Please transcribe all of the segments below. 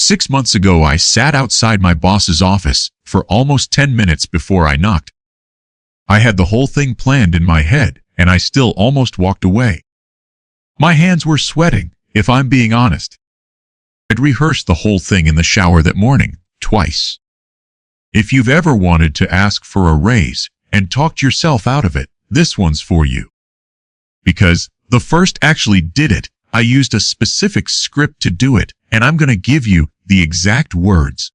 6 months ago, I sat outside my boss's office for almost 10 minutes before I knocked. I had the whole thing planned in my head, and I still almost walked away. My hands were sweating, if I'm being honest. I'd rehearsed the whole thing in the shower that morning, twice. If you've ever wanted to ask for a raise and talked yourself out of it, this one's for you. Because the first actually did it, I used a specific script to do it, and I'm going to give you the exact words.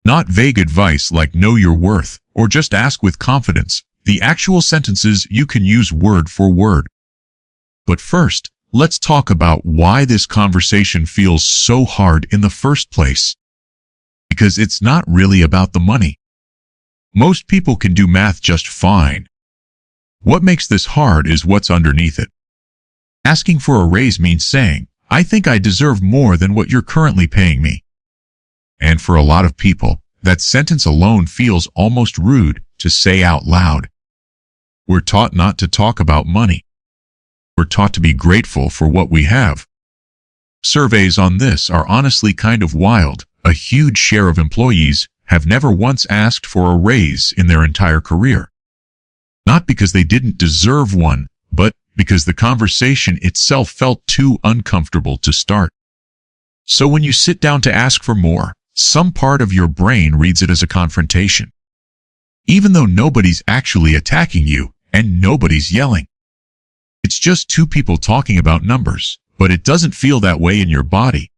Not vague advice like know your worth or just ask with confidence. The actual sentences you can use word for word. But first, let's talk about why this conversation feels so hard in the first place. Because it's not really about the money. Most people can do math just fine. What makes this hard is what's underneath it. Asking for a raise means saying, I think I deserve more than what you're currently paying me. And for a lot of people, that sentence alone feels almost rude to say out loud. We're taught not to talk about money. We're taught to be grateful for what we have. Surveys on this are honestly kind of wild. A huge share of employees have never once asked for a raise in their entire career. Not because they didn't deserve one, but because the conversation itself felt too uncomfortable to start. So when you sit down to ask for more, some part of your brain reads it as a confrontation. Even though nobody's actually attacking you and nobody's yelling. It's just two people talking about numbers, but it doesn't feel that way in your body.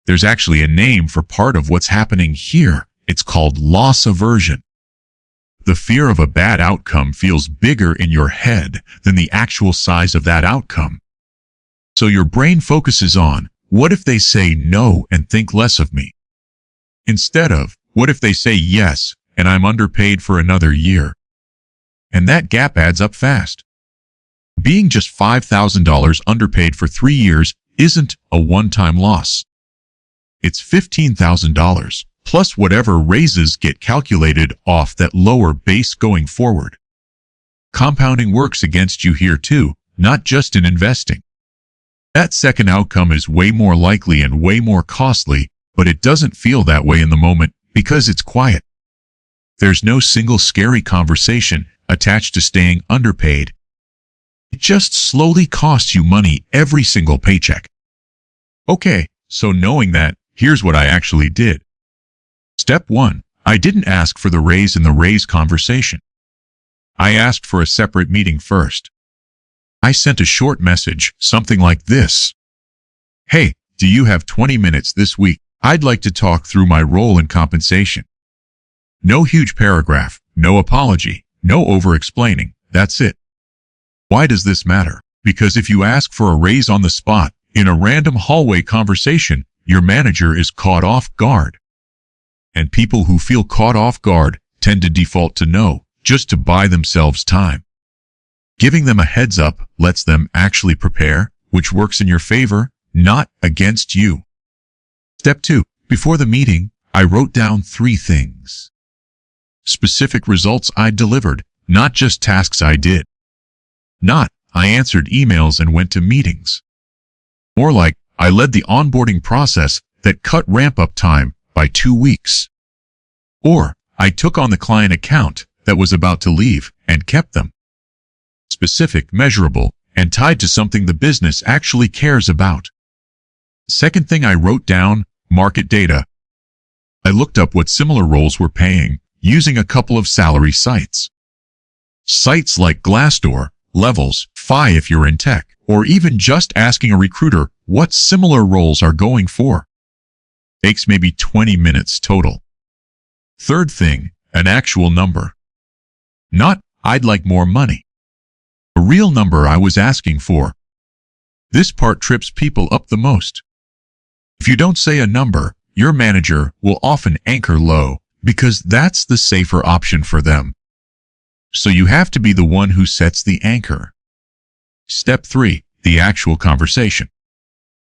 There's actually a name for part of what's happening here. It's called loss aversion. The fear of a bad outcome feels bigger in your head than the actual size of that outcome. So your brain focuses on, what if they say no and think less of me? Instead of, what if they say yes and I'm underpaid for another year? And that gap adds up fast. Being just $5,000 underpaid for 3 years isn't a one-time loss. It's $15,000, plus whatever raises get calculated off that lower base going forward. Compounding works against you here too, not just in investing. That second outcome is way more likely and way more costly, but it doesn't feel that way in the moment because it's quiet. There's no single scary conversation attached to staying underpaid. It just slowly costs you money every single paycheck. Okay, so knowing that, here's what I actually did. Step 1. I didn't ask for the raise in the raise conversation. I asked for a separate meeting first. I sent a short message, something like this. Hey, do you have 20 minutes this week? I'd like to talk through my role in compensation. No huge paragraph, no apology, no over-explaining. That's it. Why does this matter? Because if you ask for a raise on the spot, in a random hallway conversation, your manager is caught off guard. And people who feel caught off guard tend to default to no, just to buy themselves time. Giving them a heads up lets them actually prepare, which works in your favor, not against you. Step 2. Before the meeting, I wrote down 3 things. Specific results I delivered, not just tasks I did. Not, I answered emails and went to meetings. More like, I led the onboarding process that cut ramp-up time by 2 weeks. Or, I took on the client account that was about to leave and kept them. Specific, measurable, and tied to something the business actually cares about. Second thing I wrote down, market data. I looked up what similar roles were paying using a couple of salary sites. Sites like Glassdoor, Levels, Fi if you're in tech, or even just asking a recruiter what similar roles are going for. Takes maybe 20 minutes total. Third thing, an actual number. Not, I'd like more money. A real number I was asking for. This part trips people up the most. If you don't say a number, your manager will often anchor low because that's the safer option for them. So you have to be the one who sets the anchor. Step 3. The actual conversation.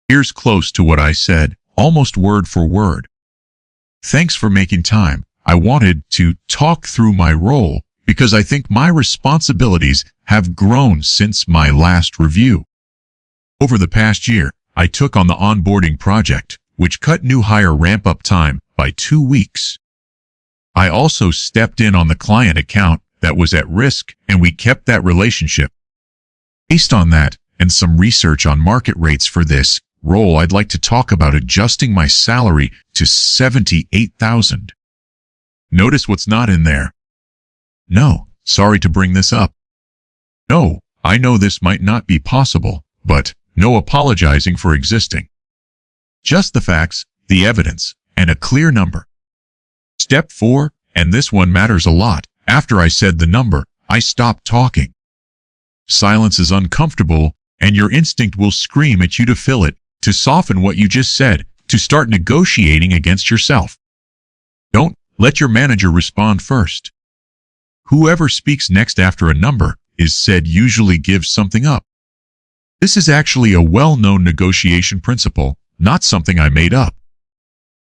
Here's close to what I said, almost word for word. Thanks for making time. I wanted to talk through my role because I think my responsibilities have grown since my last review. Over the past year, I took on the onboarding project, which cut new hire ramp-up time by 2 weeks. I also stepped in on the client account that was at risk, and we kept that relationship. Based on that, and some research on market rates for this role, I'd like to talk about adjusting my salary to $78,000. Notice what's not in there. No, sorry to bring this up. No, I know this might not be possible, but no apologizing for existing. Just the facts, the evidence, and a clear number. Step 4, and this one matters a lot. After I said the number, I stopped talking. Silence is uncomfortable, and your instinct will scream at you to fill it, to soften what you just said, to start negotiating against yourself. Don't let your manager respond first. Whoever speaks next after a number is said usually gives something up. This is actually a well-known negotiation principle, not something I made up.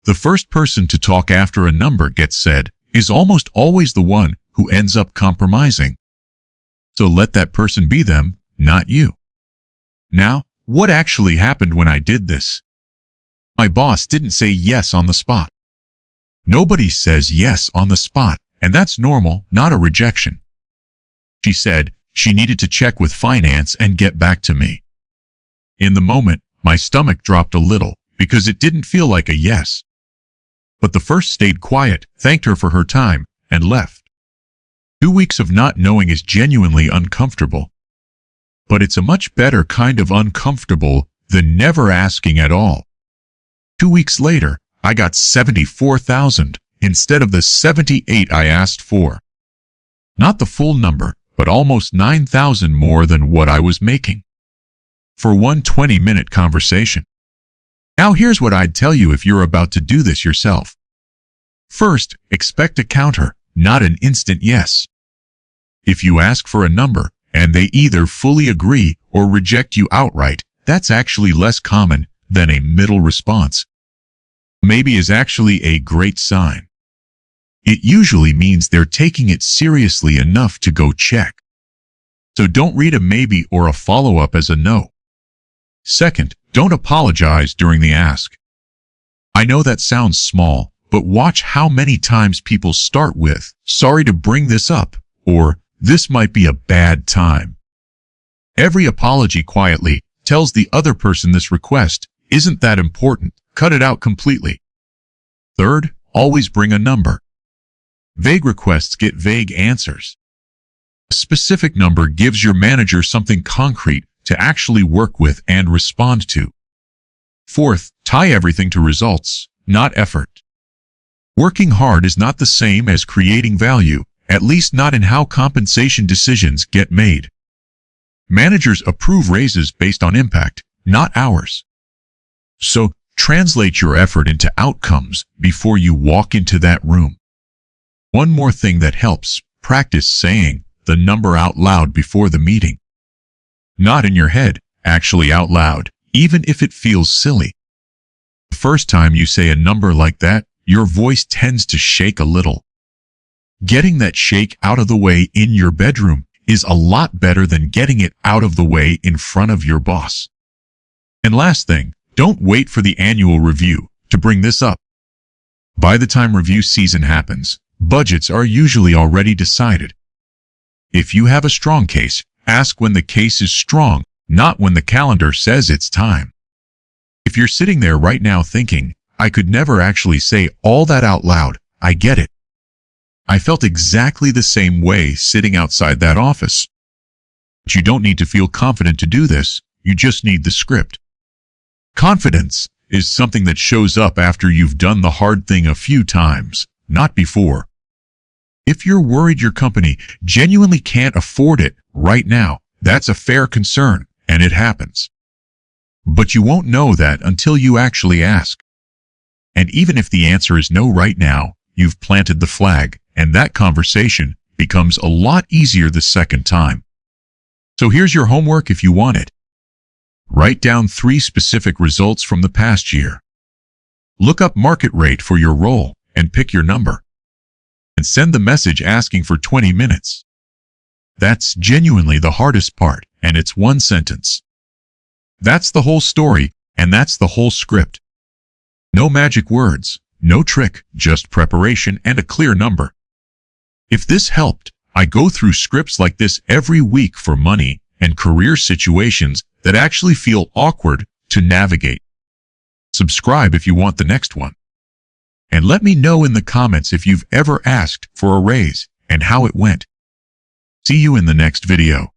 The first person to talk after a number gets said is almost always the one who ends up compromising. So let that person be them, not you. Now, what actually happened when I did this? My boss didn't say yes on the spot. Nobody says yes on the spot, and that's normal, not a rejection. She said she needed to check with finance and get back to me. In the moment, my stomach dropped a little because it didn't feel like a yes. But the first stayed quiet, thanked her for her time, and left. 2 weeks of not knowing is genuinely uncomfortable. But it's a much better kind of uncomfortable than never asking at all. 2 weeks later, I got $74,000 instead of the $78,000 I asked for. Not the full number, but almost $9,000 more than what I was making. For one 20-minute conversation. Now here's what I'd tell you if you're about to do this yourself. First, expect a counter, not an instant yes. If you ask for a number, and they either fully agree or reject you outright, that's actually less common than a middle response. Maybe is actually a great sign. It usually means they're taking it seriously enough to go check. So don't read a maybe or a follow-up as a no. Second, don't apologize during the ask. I know that sounds small, but watch how many times people start with, sorry to bring this up, or this might be a bad time. Every apology quietly tells the other person this request isn't that important. Cut it out completely. Third, always bring a number. Vague requests get vague answers. A specific number gives your manager something concrete to actually work with and respond to. Fourth, tie everything to results, not effort. Working hard is not the same as creating value, at least not in how compensation decisions get made. Managers approve raises based on impact, not hours. So, translate your effort into outcomes before you walk into that room. One more thing that helps, practice saying the number out loud before the meeting. Not in your head, actually out loud, even if it feels silly. The first time you say a number like that, your voice tends to shake a little. Getting that shake out of the way in your bedroom is a lot better than getting it out of the way in front of your boss. And last thing, don't wait for the annual review to bring this up. By the time review season happens, budgets are usually already decided. If you have a strong case, ask when the case is strong, not when the calendar says it's time. If you're sitting there right now thinking, I could never actually say all that out loud, I get it. I felt exactly the same way sitting outside that office. But you don't need to feel confident to do this, you just need the script. Confidence is something that shows up after you've done the hard thing a few times, not before. If you're worried your company genuinely can't afford it right now, that's a fair concern, and it happens. But you won't know that until you actually ask. And even if the answer is no right now, you've planted the flag, and that conversation becomes a lot easier the second time. So here's your homework if you want it. Write down 3 specific results from the past year. Look up market rate for your role and pick your number. And send the message asking for 20 minutes. That's genuinely the hardest part, and it's one sentence. That's the whole story, and that's the whole script. No magic words, no trick, just preparation and a clear number. If this helped, I go through scripts like this every week for money and career situations that actually feel awkward to navigate. Subscribe if you want the next one. And let me know in the comments if you've ever asked for a raise and how it went. See you in the next video.